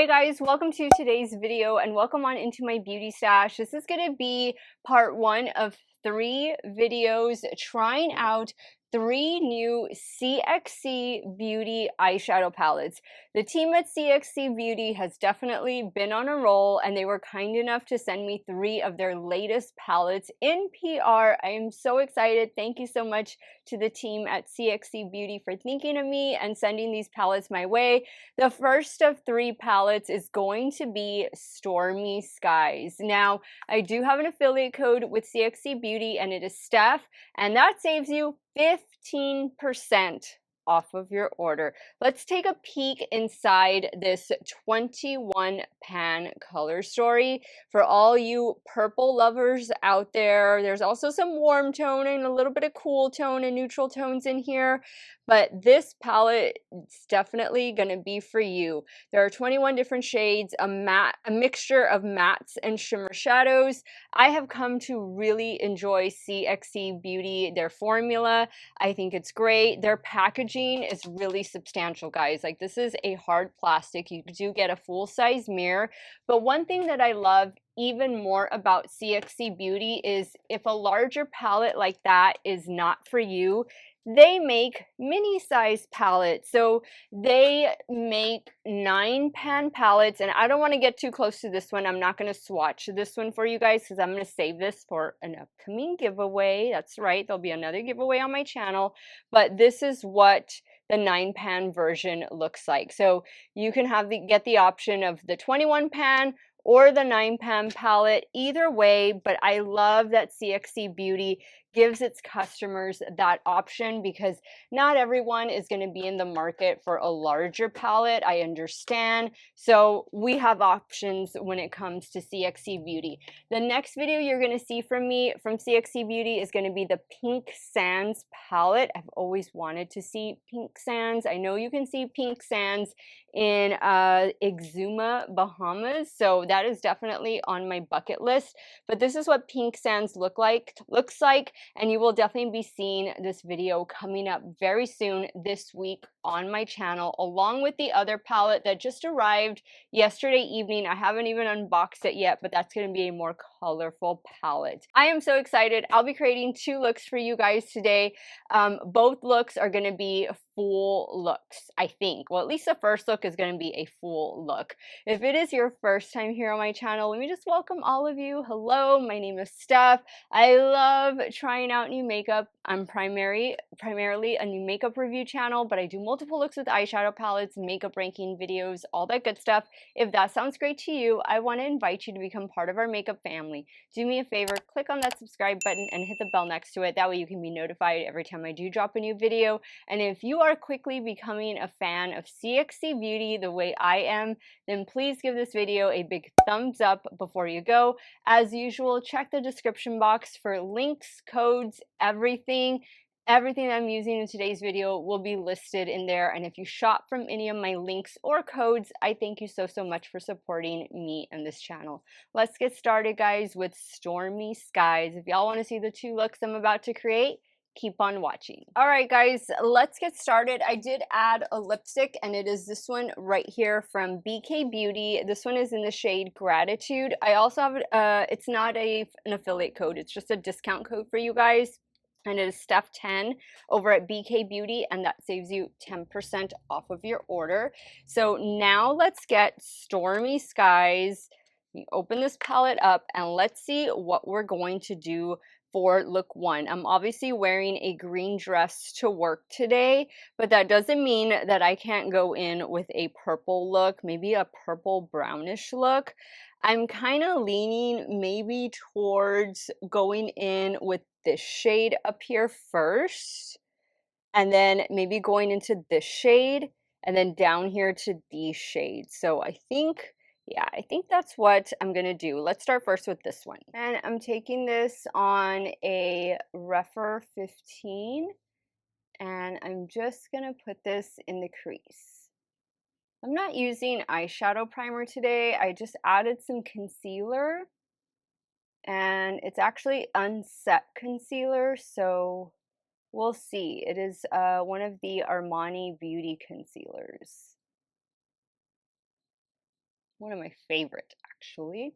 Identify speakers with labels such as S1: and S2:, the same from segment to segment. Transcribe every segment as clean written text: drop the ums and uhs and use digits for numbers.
S1: Hey guys, welcome to today's video and welcome on into my beauty stash. This is going to be part one of 3 videos trying out 3 new CxC Beauty eyeshadow palettes. The team at CxC Beauty has definitely been on a roll and they were kind enough to send me 3 of their latest palettes in PR. I am so excited. Thank you so much to the team at CxC Beauty for thinking of me and sending these palettes my way. The first of 3 palettes is going to be Stormy Skies. Now, I do have an affiliate code with CxC Beauty and it is Steff, and that saves you 15% off of your order. Let's take a peek inside this 21 pan color story. For all you purple lovers out there, there's also some warm tone and a little bit of cool tone and neutral tones in here, but this palette is definitely going to be for you. There are 21 different shades, a mixture of mattes and shimmer shadows. I have come to really enjoy CxC Beauty, their formula. I think it's great. Their packaging is really substantial, guys. Like, this is a hard plastic. You do get a full-size mirror. But one thing that I love even more about CxC Beauty is if a larger palette like that is not for you, they make mini size palettes. So they make 9 pan palettes, and I don't want to get too close to this one. I'm not going to swatch this one for you guys because I'm going to save this for an upcoming giveaway. That's right, there'll be another giveaway on my channel, but this is what the 9 pan version looks like. So you can get the option of the 21 pan or the 9 pan palette, either way. But I love that CxC Beauty gives its customers that option because not everyone is going to be in the market for a larger palette. I understand. So we have options when it comes to CxC Beauty. The next video you're going to see from me from CxC Beauty is going to be the Pink Sands palette. I've always wanted to see Pink Sands. I know you can see Pink Sands in Exuma, Bahamas, so that is definitely on my bucket list. But this is what Pink Sands looks like, and you will definitely be seeing this video coming up very soon this week on my channel, along with the other palette that just arrived yesterday evening. I haven't even unboxed it yet, but that's going to be a more colorful palette. I am so excited. I'll be creating 2 looks for you guys today. Both looks are going to be full looks, I think. Well, at least the first look is going to be a full look. If it is your first time here on my channel, let me just welcome all of you. Hello, my name is Steff. I love trying out new makeup. I'm primarily a new makeup review channel, but I do multiple looks with eyeshadow palettes, makeup ranking videos, all that good stuff. If that sounds great to you, I want to invite you to become part of our makeup family. Do me a favor, click on that subscribe button and hit the bell next to it. That way you can be notified every time I do drop a new video. And if you are quickly becoming a fan of CxC Beauty the way I am, then please give this video a big thumbs up before you go. As usual, check the description box for links, codes, everything. Everything that I'm using in today's video will be listed in there. And if you shop from any of my links or codes, I thank you so much for supporting me and this channel. Let's get started, guys, with Stormy Skies. If y'all want to see the 2 looks I'm about to create, keep on watching. All right, guys, let's get started. I did add a lipstick, and it is this one right here from BK Beauty. This one is in the shade Gratitude. I also have it's not an affiliate code, it's just a discount code for you guys, and it is Steff10 over at BK Beauty, and that saves you 10% off of your order. So now let's get Stormy Skies. You open this palette up and let's see what we're going to do for look 1. I'm obviously wearing a green dress to work today, but that doesn't mean that I can't go in with a purple look, maybe a purple brownish look. I'm kind of leaning maybe towards going in with this shade up here first, and then maybe going into this shade, and then down here to these shades. So I think, yeah, I think that's what I'm gonna do. Let's start first with this one. And I'm taking this on a Rephr 15, and I'm just gonna put this in the crease. I'm not using eyeshadow primer today. I just added some concealer, and it's actually unset concealer, so we'll see. It is one of the Armani Beauty concealers. One of my favorite, actually.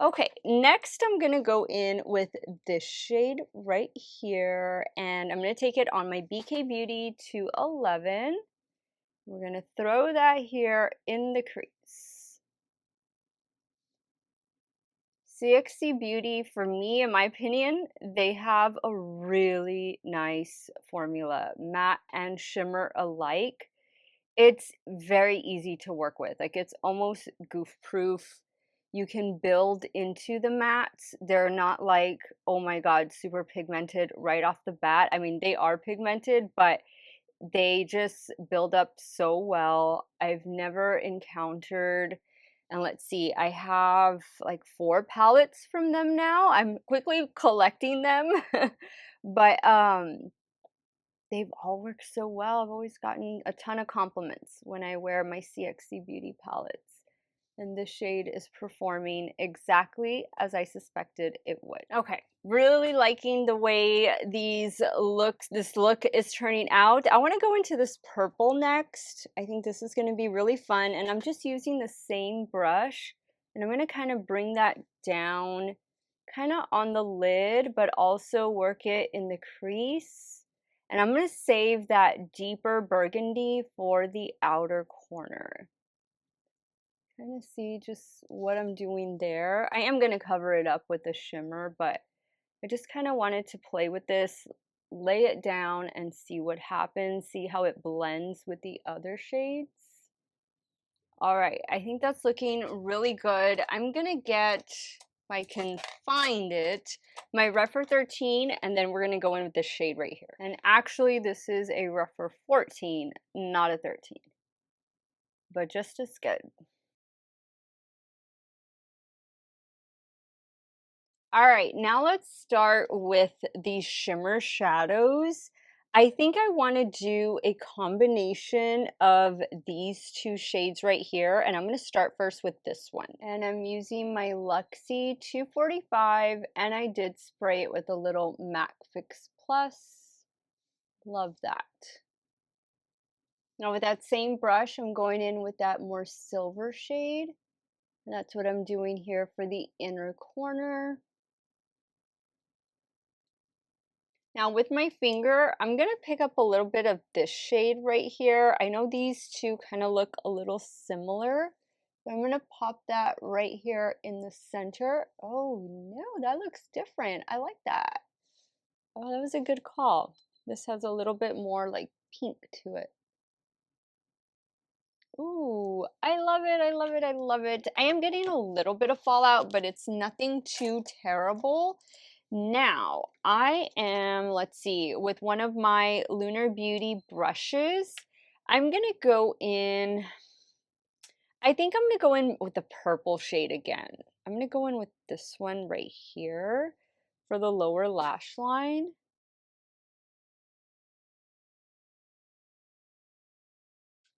S1: Okay, next I'm gonna go in with this shade right here, and I'm gonna take it on my BK Beauty 211. We're gonna throw that here in the crease. CxC Beauty, for me, in my opinion, they have a really nice formula, matte and shimmer alike. It's very easy to work with. Like, it's almost goof proof. You can build into the mattes. They're not like, oh my God, super pigmented right off the bat. I mean, they are pigmented, but they just build up so well. I've never encountered, and let's see, I have like 4 palettes from them now. I'm quickly collecting them. But they've all worked so well. I've always gotten a ton of compliments when I wear my CxC Beauty palettes. And this shade is performing exactly as I suspected it would. Okay, really liking the way this look is turning out. I want to go into this purple next. I think this is going to be really fun, and I'm just using the same brush, and I'm going to kind of bring that down kind of on the lid, but also work it in the crease. And I'm going to save that deeper burgundy for the outer corner. Kind of see just what I'm doing there. I am going to cover it up with the shimmer, but I just kind of wanted to play with this, lay it down and see what happens, see how it blends with the other shades. All right, I think that's looking really good. I'm going to get, if I can find it, my Rephr 13, and then we're going to go in with this shade right here. And actually, this is a Rephr 14, not a 13, but just as good. All right, now let's start with these shimmer shadows. I think I want to do a combination of these 2 shades right here, and I'm going to start first with this one. And I'm using my Luxie 245, and I did spray it with a little MAC Fix Plus. Love that. Now with that same brush, I'm going in with that more silver shade. And that's what I'm doing here for the inner corner. Now with my finger, I'm going to pick up a little bit of this shade right here. I know these 2 kind of look a little similar. So I'm going to pop that right here in the center. Oh no, that looks different. I like that. Oh, that was a good call. This has a little bit more like pink to it. Ooh, I love it, I love it, I love it. I am getting a little bit of fallout, but it's nothing too terrible. Now, I am, let's see, with one of my Lunar Beauty brushes, I'm going to go in, I think I'm going to go in with the purple shade again. I'm going to go in with this one right here for the lower lash line.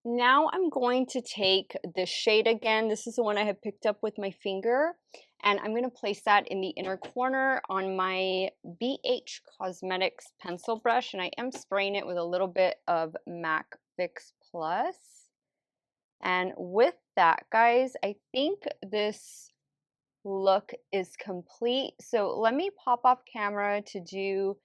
S1: Now I'm going to take this shade again. This is the one I have picked up with my finger, and I'm going to place that in the inner corner on my BH Cosmetics pencil brush, and I am spraying it with a little bit of MAC Fix Plus. And with that, guys, I think this look is complete. So let me pop off camera to do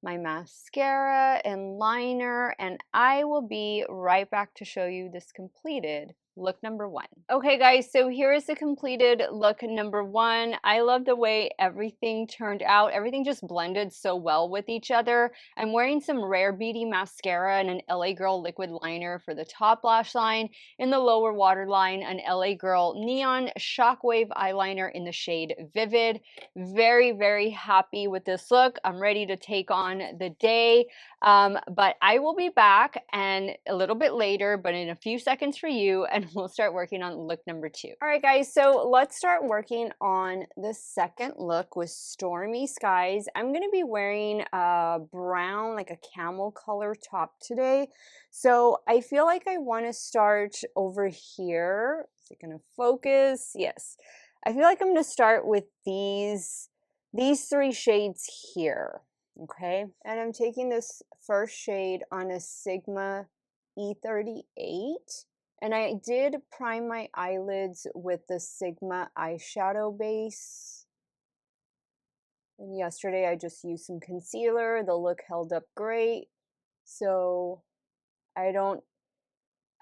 S1: my mascara and liner, and I will be right back to show you this completed look number 1. Okay guys, so here is the completed look number 1. I love the way everything turned out. Everything just blended so well with each other. I'm wearing some Rare Beauty mascara and an LA Girl liquid liner for the top lash line. In the lower waterline, an LA Girl neon shockwave eyeliner in the shade Vivid. Very, very happy with this look. I'm ready to take on the day. But I will be back and a little bit later, but in a few seconds for you, and we'll start working on look number 2. All right, guys, so let's start working on the second look with Stormy Skies. I'm going to be wearing a brown, like a camel color top today. So I feel like I want to start over here. Is it going to focus? Yes. I feel like I'm going to start with these 3 shades here. Okay, and I'm taking this first shade on a Sigma E38, And I did prime my eyelids with the Sigma eyeshadow base. And yesterday I just used some concealer. The look held up great. So I don't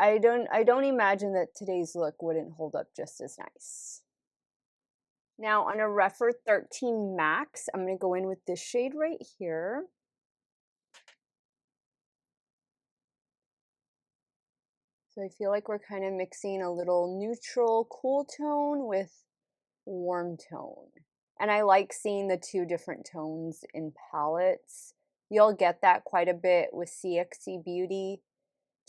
S1: imagine that today's look wouldn't hold up just as nice. Now on a Refer 13 Max, I'm going to go in with this shade right here. So I feel like we're kind of mixing a little neutral, cool tone with warm tone. And I like seeing the two different tones in palettes. You'll get that quite a bit with CxC Beauty,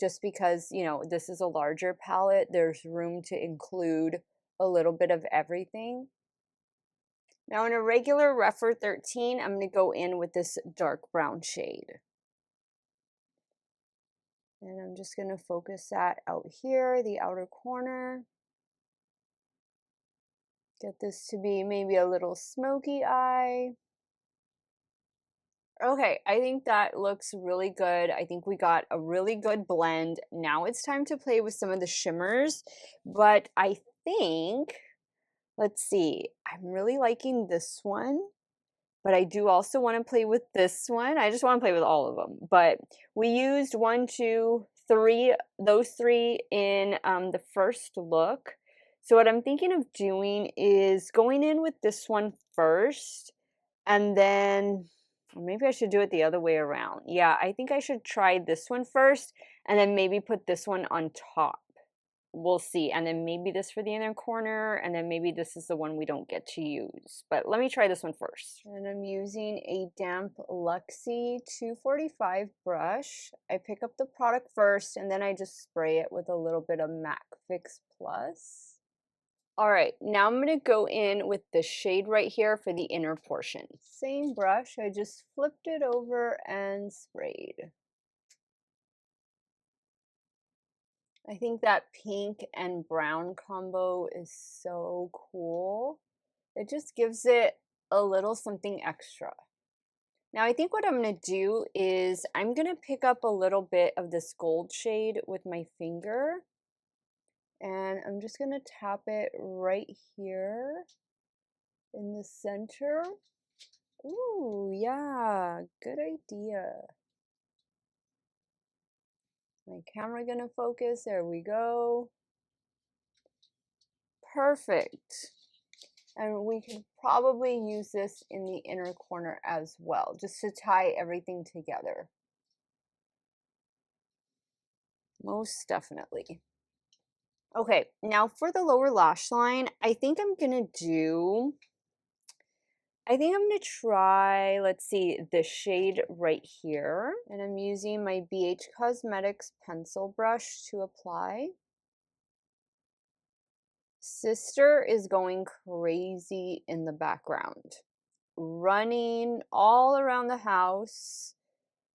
S1: just because, you know, this is a larger palette. There's room to include a little bit of everything. Now in a regular Refer 13, I'm going to go in with this dark brown shade. And I'm just going to focus that out here, the outer corner. Get this to be maybe a little smoky eye. Okay, I think that looks really good. I think we got a really good blend. Now it's time to play with some of the shimmers, but I think, let's see, I'm really liking this one, but I do also want to play with this one. I just want to play with all of them, but we used 1, 2, 3, those three in the first look. So what I'm thinking of doing is going in with this one first, and then maybe I should do it the other way around. Yeah, I think I should try this one first, and then maybe put this one on top. We'll see. And then maybe this for the inner corner, and then maybe this is the one we don't get to use. But let me try this one first. And I'm using a damp Luxie 245 brush. I pick up the product first, and then I just spray it with a little bit of MAC Fix Plus. All right, now I'm going to go in with the shade right here for the inner portion. Same brush, I just flipped it over and sprayed. I think that pink and brown combo is so cool. It just gives it a little something extra. Now I think what I'm going to do is I'm going to pick up a little bit of this gold shade with my finger. And I'm just going to tap it right here in the center. Ooh, yeah, good idea. My camera gonna focus, there we go. Perfect. And we could probably use this in the inner corner as well, just to tie everything together. Most definitely. Okay, now for the lower lash line, I think I'm gonna try, let's see, the shade right here. And I'm using my BH Cosmetics pencil brush to apply. Sister is going crazy in the background, running all around the house.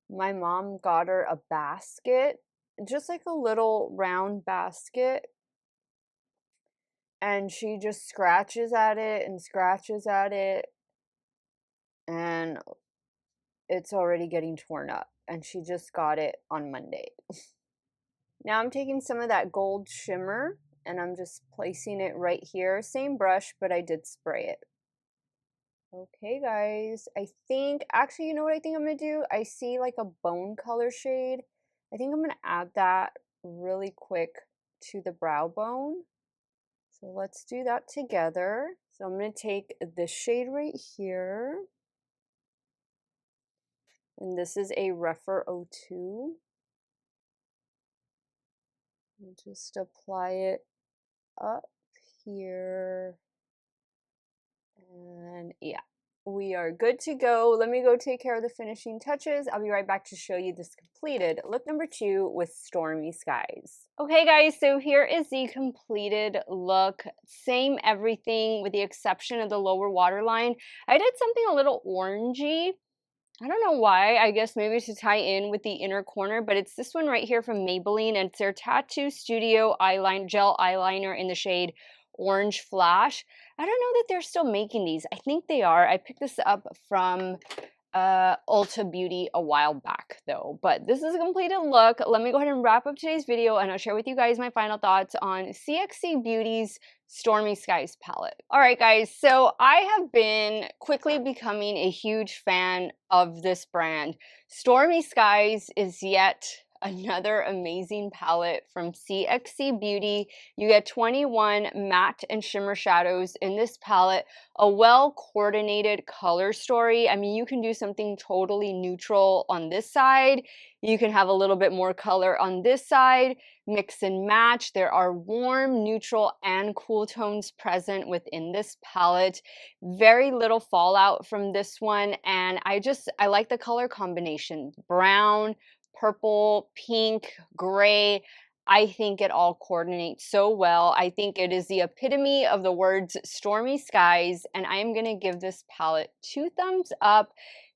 S1: My mom got her a basket, just like a little round basket. And she just scratches at it and scratches at it. And it's already getting torn up. And she just got it on Monday. Now I'm taking some of that gold shimmer and I'm just placing it right here. Same brush, but I did spray it. Okay, guys, I think, actually, you know what I think I'm going to do? I see like a bone color shade. I think I'm going to add that really quick to the brow bone. So let's do that together. So I'm going to take this shade right here. And this is a Refer 02. And just apply it up here. And yeah, we are good to go. Let me go take care of the finishing touches. I'll be right back to show you this completed look number 2 with Stormy Skies. Okay guys, so here is the completed look. Same everything with the exception of the lower waterline. I did something a little orangey. I don't know why, I guess maybe to tie in with the inner corner, but it's this one right here from Maybelline, and it's their Tattoo Studio gel eyeliner in the shade Orange Flash. I don't know that they're still making these. I think they are. I picked this up from Ulta Beauty a while back though, but this is a completed look. Let me go ahead and wrap up today's video and I'll share with you guys my final thoughts on CxC Beauty's Stormy Skies palette. All right, guys, so I have been quickly becoming a huge fan of this brand. Stormy Skies is yet another amazing palette from CxC Beauty. You get 21 matte and shimmer shadows in this palette, a well-coordinated color story. I mean, you can do something totally neutral on this side. You can have a little bit more color on this side, mix and match. There are warm, neutral, and cool tones present within this palette. Very little fallout from this one, and I like the color combination. Brown, purple, pink, gray. I think it all coordinates so well. I think it is the epitome of the words stormy skies, and I am going to give this palette 2 thumbs up.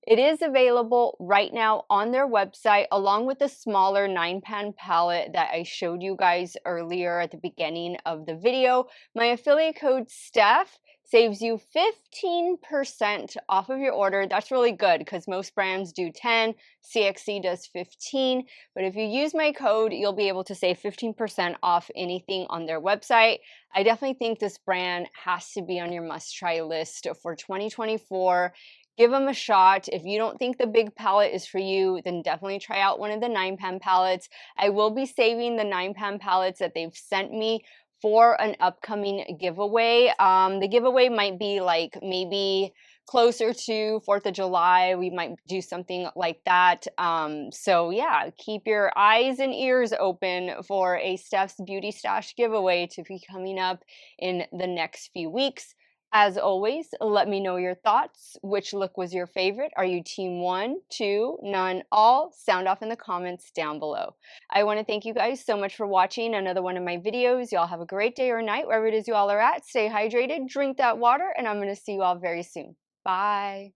S1: It is available right now on their website, along with the smaller 9-pan palette that I showed you guys earlier at the beginning of the video. My affiliate code Steff saves you 15% off of your order. That's really good because most brands do 10, CxC does 15, but if you use my code, you'll be able to save 15% off anything on their website. I definitely think this brand has to be on your must-try list for 2024. Give them a shot. If you don't think the big palette is for you, then definitely try out one of the 9-pan palettes. I will be saving the 9-pan palettes that they've sent me for an upcoming giveaway. The giveaway might be like maybe closer to 4th of July. We might do something like that. So yeah, keep your eyes and ears open for a Steff's Beauty Stash giveaway to be coming up in the next few weeks. As always, let me know your thoughts. Which look was your favorite? Are you team 1, 2, none, all? Sound off in the comments down below. I want to thank you guys so much for watching another one of my videos. Y'all have a great day or night, wherever it is you all are at. Stay hydrated, drink that water, and I'm going to see you all very soon. Bye.